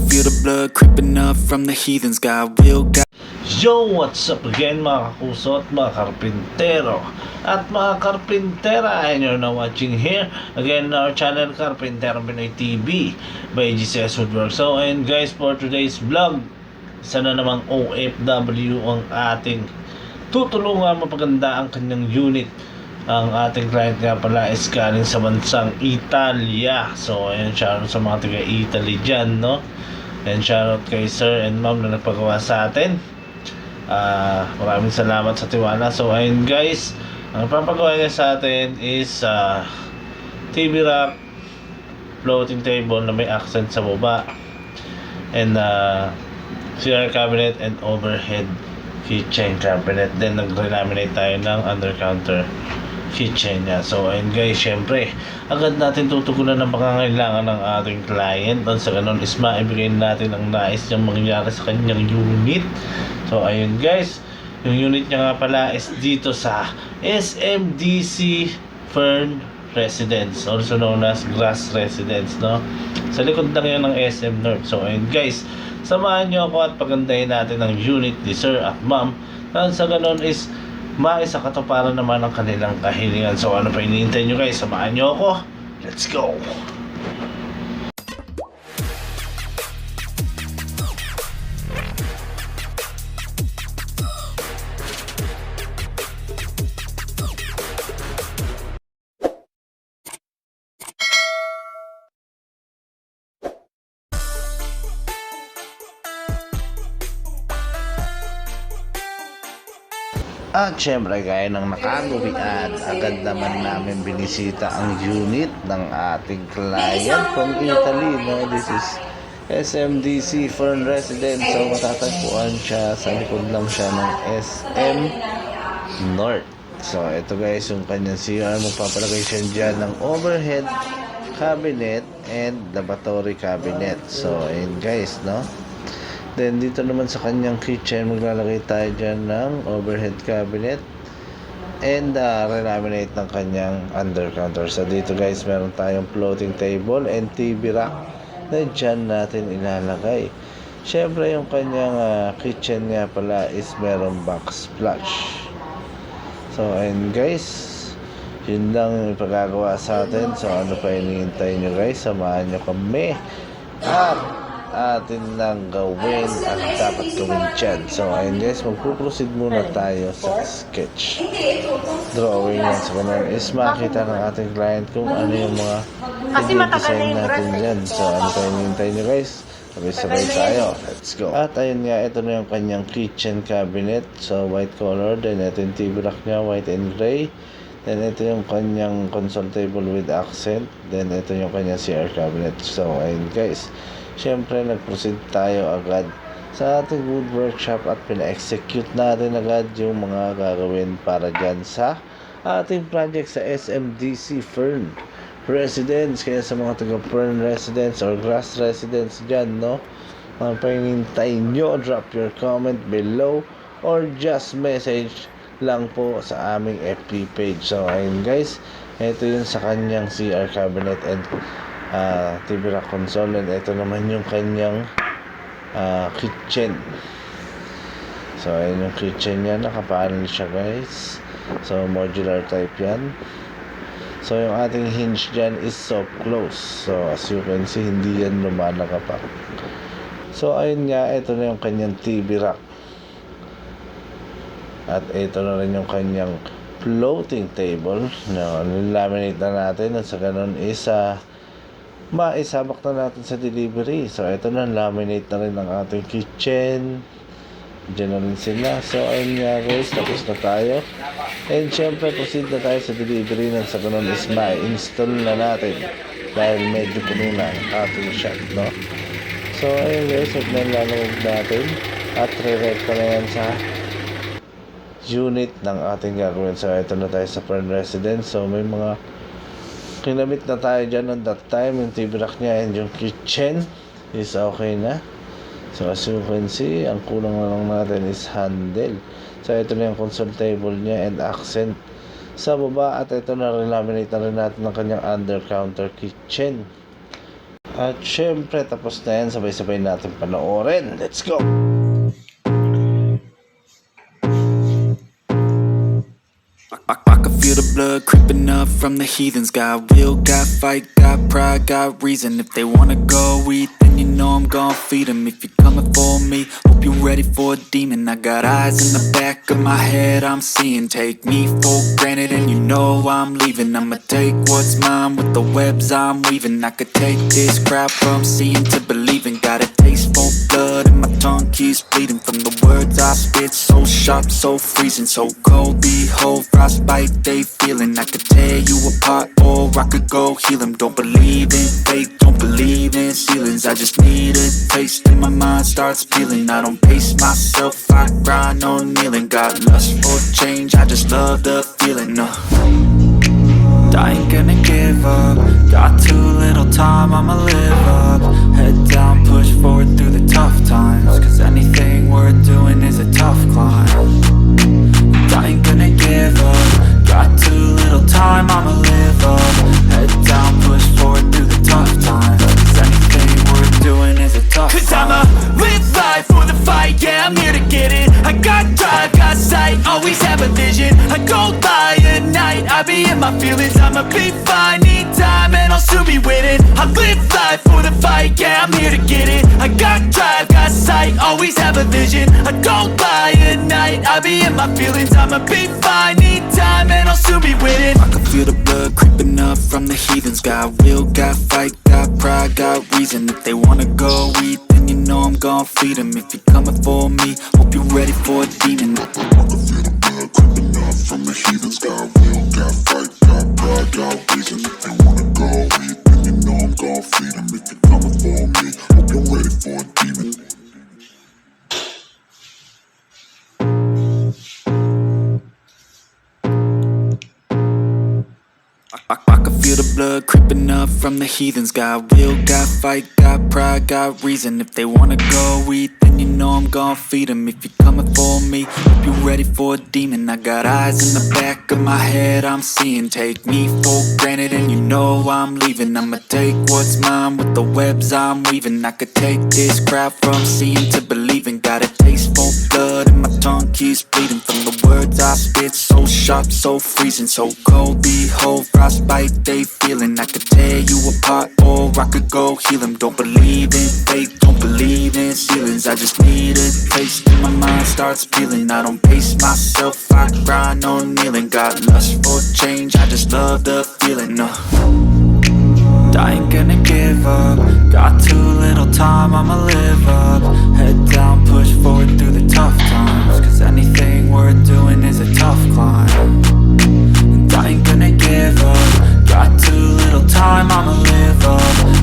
feel the blood creeping up from the heathens. God will guide. Yo, what's up again mga kakuso at mga karpintero at mga karpintera, and you're now watching here again our channel Karpintero Pinoy TV by GCS Woodwork. So and guys, for today's vlog, isa na namang OFW ang ating tutulungan mapaganda ang kanyang unit. Ang ating client nga pala is galing sa bansang Italia. So ayan, shoutout sa mga taga Italy dyan, no? And shoutout kay sir and ma'am na nagpagawa sa atin. Maraming salamat sa tiwala. So ayun guys, ang papagawa niya sa atin is TV rack, floating table na may accent sa baba, and CR cabinet and overhead kitchen cabinet. Then nag-relaminate tayo ng under counter kitchen niya. So ayun guys, syempre agad natin tutugunan ng pangangailangan ng ating client. At sa ganun is maibigay natin ang nais niyang mangyari sa kanyang unit. So ayun guys, yung unit niya nga pala is dito sa SMDC Fern Residence, also known as Grass Residence, no? Sa likod lang yan ng SM North. So ayun guys, samahan niyo ako at pagandahin natin ang unit ni sir at ma'am. At sa ganun is maisa katuparan naman ang kanilang kahilingan. So ano pa hinihintay nyo guys, samahan nyo ako. Let's go! At syempre gaya ng nakagawian, agad naman namin binisita ang unit ng ating client from Italy, no? This is SMDC Fern Residence. So matatagpuan siya, sa likod lang siya ng SM North. So ito guys, yung kanyang CR, magpapalagay siya dyan ng overhead cabinet and lavatory cabinet. So ayun guys, no? Then dito naman sa kanyang kitchen, maglalagay tayo dyan ng overhead cabinet and relaminate ng kanyang under counter. So dito guys, meron tayong floating table and TV rack na dyan natin ilalagay. Syempre yung kanyang kitchen nga pala is merong backsplash. So ayun guys, yun lang yung ipagagawa sa atin. So ano pa hinihintay nyo guys, samahan nyo kami at atin lang gawin at dapat gawin dyan. So ayun guys, magpuproceed muna tayo sa sketch drawing yan. So ganun is makita ng ating client kung ano yung mga design natin dyan. So ano tayo hinihintay nyo guys, sabay-sabay tayo, let's go. At ayun nga, ito na yung kanyang kitchen cabinet. So white color, then ito yung TV rack nya, white and gray. Then ito yung kanyang console table with accent. Then ito yung kanyang CR cabinet. So ayun guys, syempre nag-proceed tayo agad sa ating wood workshop at pina-execute natin agad yung mga gagawin para dyan sa ating project sa SMDC Fern Residence. Kaya sa mga taga Fern Residence or Grass Residence dyan, no, mga pahinintay nyo, drop your comment below or just message lang po sa aming FB page. So ayun guys, ito yun sa kanyang CR cabinet and TV rack console, and ito naman yung kanyang kitchen. So ayun yung kitchen niya, nakapanel siya guys. So modular type yan. So yung ating hinge dyan is soft close. So as you can see, hindi yan lumalakapak. So ayun nga, ito na yung kanyang TV rack. At ito na rin yung kanyang floating table. No, nilaminate na natin at sa ganun is maisabak na natin sa delivery. So ito na, laminate na rin ang ating kitchen. Diyan na rin sila. So ayun nga guys, tapos na tayo. And syempre proceed na tayo sa delivery ng sa ganun is ma-install na natin dahil medyo puno na ang ating shop, no? So ayun guys, at nalalawag natin at re-recta na yan sa unit ng ating gagawin. So ito na tayo sa Fern Residence. So may mga kinamit na tayo dyan on that time. Yung TV rack nya and yung kitchen is okay na. So as you can see, ang kulang na lang natin is handle. So ito na yung console table nya and accent sa baba. At ito na, relaminate na rin natin ng kanyang under counter kitchen. At syempre, tapos na yan, sabay-sabay natin panoorin. Let's go! I can feel the blood creeping up from the heathens. Got will, got fight, got pride, got reason. If they wanna go eat, then you know I'm gon' feed them. If you're coming for me, hope you're ready for a demon. I got eyes in the back of my head, I'm seeing. Take me for granted and you know I'm leaving. I'ma take what's mine with the webs I'm weaving. I could take this crowd from seeing to believing. Got a taste for blood and my tongue keeps bleeding. From the words I spit, so sharp, so freezing, so cold. Behold, frostbite they feeling. I could tear you apart or I could go heal them. Don't believe in fate, don't believe in ceilings. I just need a taste and my mind starts peeling. I don't pace myself, I grind on kneeling. Got lust for change, I just love the feeling. I ain't gonna give up. Got too little time, I'ma live up. Head down, push forward through the tough times. Cause anything worth doing is a tough climb. I ain't gonna give up. Got too little time, I'ma live up. Head down, push forward through the tough times. Cause anything worth doing is a tough climb. Cause I'ma live life for the fight, yeah, I'm here to get it. I got drive, got sight, always have a vision. I go by at night, I be in my feelings. I'ma be fine, need time, and I'll soon be winning. I live life for the fight, yeah, I'm here to get it. I got drive, got sight, always have a vision. I go by at night, I be in my feelings. I'ma be fine, need time, and I'll soon be winning. I can feel the blood creeping up from the heathens. Got will, got fight, got pride, got reason. If they wanna go eat, then you know I'm gon' feed them. If you're coming for me, hope you're ready for a demon. I can feel the blood creeping up from the heathens. Got will, got fight, got pride, got reason. If they wanna go eat, then you know I'm gon' feed them. If you're coming for me, hope you're ready for a demon. I can feel the blood creeping up from the heathens. Got will, got fight, got pride, got reason. If they wanna go eat, then you know I'm gon' feed them. If you're coming for me, hope you're ready for a demon. I got eyes in the back of my head, I'm seeing. Take me for granted and you know I'm leaving. I'ma take what's mine with the webs I'm weaving. I could take this crowd from seeing to believing. Got a taste for blood and my tongue keeps bleeding. From the words I spit, so sharp, so freezing, so cold. Behold, frostbite they feeling. I could tear you apart or I could go heal them. Don't believe in fate, don't believe in ceilings. I just need a taste and my mind starts peeling. I don't pace myself, I grind on kneeling. Got lust for change, I just love the feeling. I ain't gonna give up. Got too little time, I'ma live up. Head down, push forward through the tough times. Cause anything worth doing is a tough climb. And I ain't gonna give up. Got too little time, I'ma live up.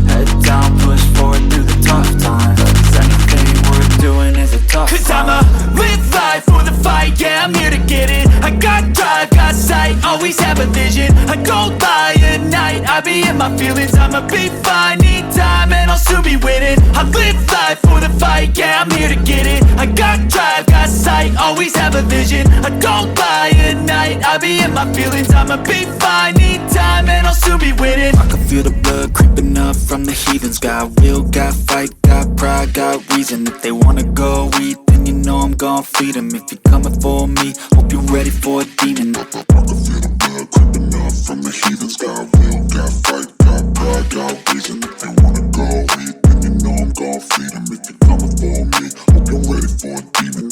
Head down, push forward through the tough times. Cause anything worth doing is a tough climb. Cause I'ma live life for the fight, yeah, I'm here to get it. I got drive, got sight, always have a vision. I go by at night, I be in my feelings. I'ma be fine, need time, and I'll soon be winning. I live life for the fight, yeah, I'm here to get it. I got drive, got sight, always have a vision. I go by at night, I be in my feelings. I'ma be fine, need time, and I'll soon be winning. I can feel the blood creeping up from the heathens. Got will, got fight, got pride, got reason. If they wanna go eat, then you know I'm gon' feed them. If you're coming for me, hope you're ready for a demon. I can feel the blood creeping up from the heathens. Got will, got fight, got pride, got reason. If they wanna go eat, then you know I'm gon' feed them. If you're coming for me, hope you're ready for a demon.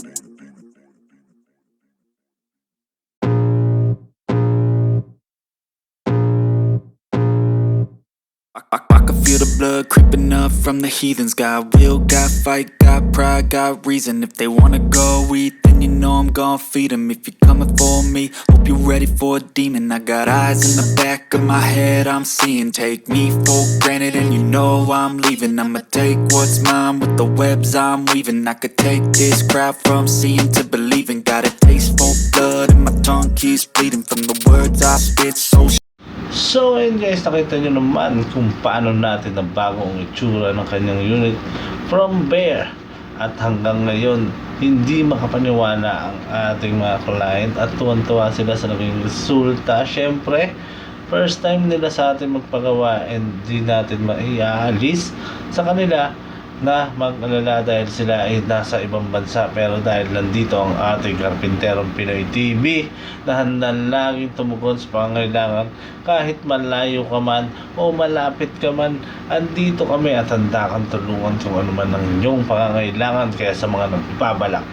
I can feel the blood creeping up from the heathens. Got will, got fight, got pride, got reason. If they wanna go eat, then you know I'm gon' feed them. If you're coming for me, hope you're ready for a demon. I got eyes in the back of my head, I'm seeing. Take me for granted and you know I'm leaving. I'ma take what's mine with the webs I'm weaving. I could take this crowd from seeing to believing. Got a taste for blood and my tongue keeps bleeding. From the words I spit, So ayun guys, nakita nyo naman kung paano natin na bagong itsura ng kanyang unit from bare at hanggang ngayon hindi makapaniwala ang ating mga client at tuwan-tuwa sila sa naging resulta. Syempre first time nila sa atin magpagawa, and di natin maiaalis sa kanila na mag-alala dahil sila ay nasa ibang bansa. Pero dahil nandito ang ating Karpinterong Pinoy TV na handang laging tumugon sa pangangailangan, kahit malayo ka man o malapit ka man, andito kami at handa kang tulungan kung ano man ang inyong pangangailangan. Kaya sa mga nagpabalak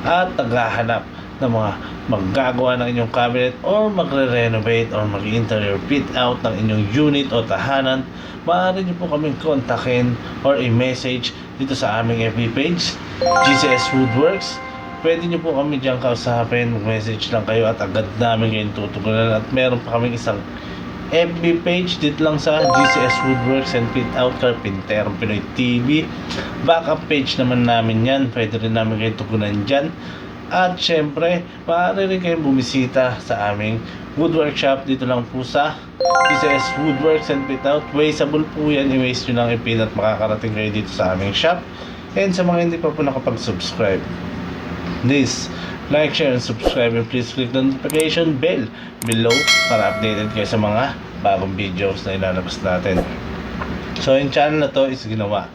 at naghahanap ng mga maggagawa ng inyong cabinet or magre-renovate or mag-interior fit out ng inyong unit o tahanan, maaari niyo po kaming kontakin or i-message dito sa aming FB page, GCS Woodworks. Pwede niyo po kami dyan kausapin, mag-message lang kayo at agad namin kayong tutugunan. At meron pa kaming isang FB page dito lang sa GCS Woodworks and Fit Out Carpinterong Pinoy TV. Backup page naman namin yan, pwede rin namin kayong tugunan dyan. At syempre, maaari rin kayong bumisita sa aming wood workshop dito lang po sa GCS Woodworks and Fit Out. Wasteable po yan, i-waste nyo lang ipin at makakarating kayo dito sa aming shop. And sa mga hindi pa po nakapag-subscribe, please like, share, and subscribe, and please click the notification bell below para updated kayo sa mga bagong videos na ilalabas natin. So yung channel na to is ginawa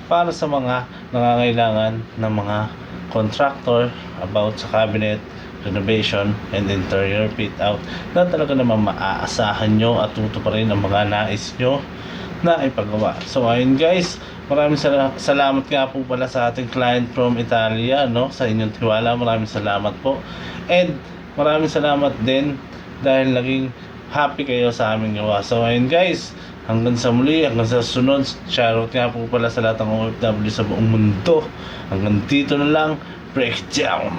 para sa mga nangangailangan ng mga contractor about sa cabinet, renovation, and interior fit out na talaga naman maaasahan nyo at tutuparin ang mga nais nyo na ipagawa. So ayun guys, maraming salamat nga po pala sa ating client from Italia, no, sa inyong tiwala. Maraming salamat po, and maraming salamat din dahil naging happy kayo sa aming gawa. So ayun guys, hanggang sa muli, hanggang sa sunod. Shoutout nga po pala sa lahat ng OFW sa buong mundo. Hanggang dito na lang, breakdown.